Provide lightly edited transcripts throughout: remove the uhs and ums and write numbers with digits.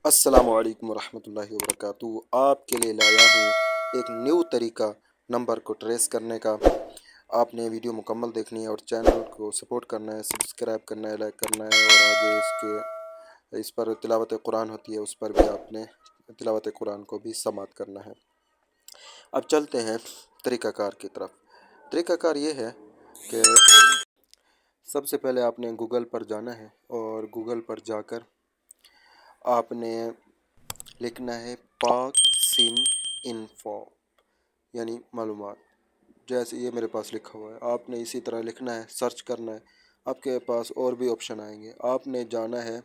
السلام علیکم ورحمۃ اللہ وبرکاتہ۔ آپ کے لیے لایا ہوں ایک نیو طریقہ نمبر کو ٹریس کرنے کا۔ آپ نے ویڈیو مکمل دیکھنی ہے اور چینل کو سپورٹ کرنا ہے، سبسکرائب کرنا ہے، لائک کرنا ہے، اور آگے اس پر تلاوت قرآن ہوتی ہے، اس پر بھی آپ نے تلاوت قرآن کو بھی سماعت کرنا ہے۔ اب چلتے ہیں طریقہ کار کی طرف۔ طریقہ کار یہ ہے کہ سب سے پہلے آپ نے گوگل پر جانا ہے، اور گوگل پر جا کر آپ نے لکھنا ہے پاک سم انفو، یعنی معلومات، جیسے یہ میرے پاس لکھا ہوا ہے۔ آپ نے اسی طرح لکھنا ہے، سرچ کرنا ہے، آپ کے پاس اور بھی آپشن آئیں گے۔ آپ نے جانا ہے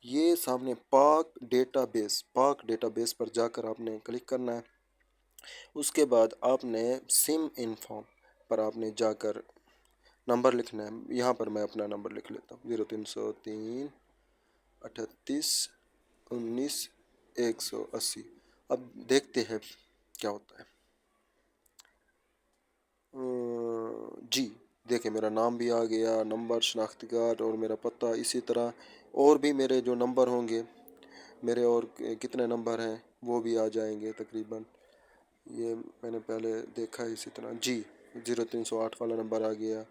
یہ سامنے پاک ڈیٹا بیس پر جا کر آپ نے کلک کرنا ہے۔ اس کے بعد آپ نے سم انفو پر آپ نے جا کر نمبر لکھنا ہے۔ یہاں پر میں اپنا نمبر لکھ لیتا ہوں 0303 38 19 180۔ اب دیکھتے ہیں کیا ہوتا ہے۔ جی دیکھیں، میرا نام بھی آ گیا، نمبر، شناختی کارڈ اور میرا پتہ۔ اسی طرح اور بھی میرے جو نمبر ہوں گے، میرے اور کتنے نمبر ہیں وہ بھی آ جائیں گے تقریباً۔ یہ میں نے پہلے دیکھا ہے اسی طرح۔ جی 0308 والا نمبر آ گیا،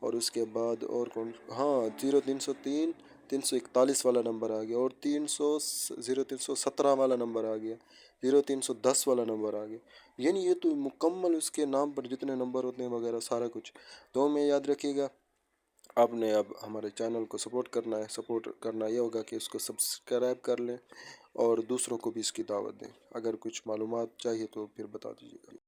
اور اس کے بعد اور کون، ہاں 0303 341 والا نمبر آ گیا، اور 0317 والا نمبر آ گیا، 0310 والا نمبر آ گیا۔ یعنی یہ تو مکمل اس کے نام پر جتنے نمبر ہوتے ہیں وغیرہ سارا کچھ تو میں یاد رکھیے گا۔ آپ نے اب ہمارے چینل کو سپورٹ کرنا ہے۔ سپورٹ کرنا یہ ہوگا کہ اس کو سبسکرائب کر لیں اور دوسروں کو بھی اس کی دعوت دیں۔ اگر کچھ معلومات چاہیے تو پھر بتا دیجیے گا۔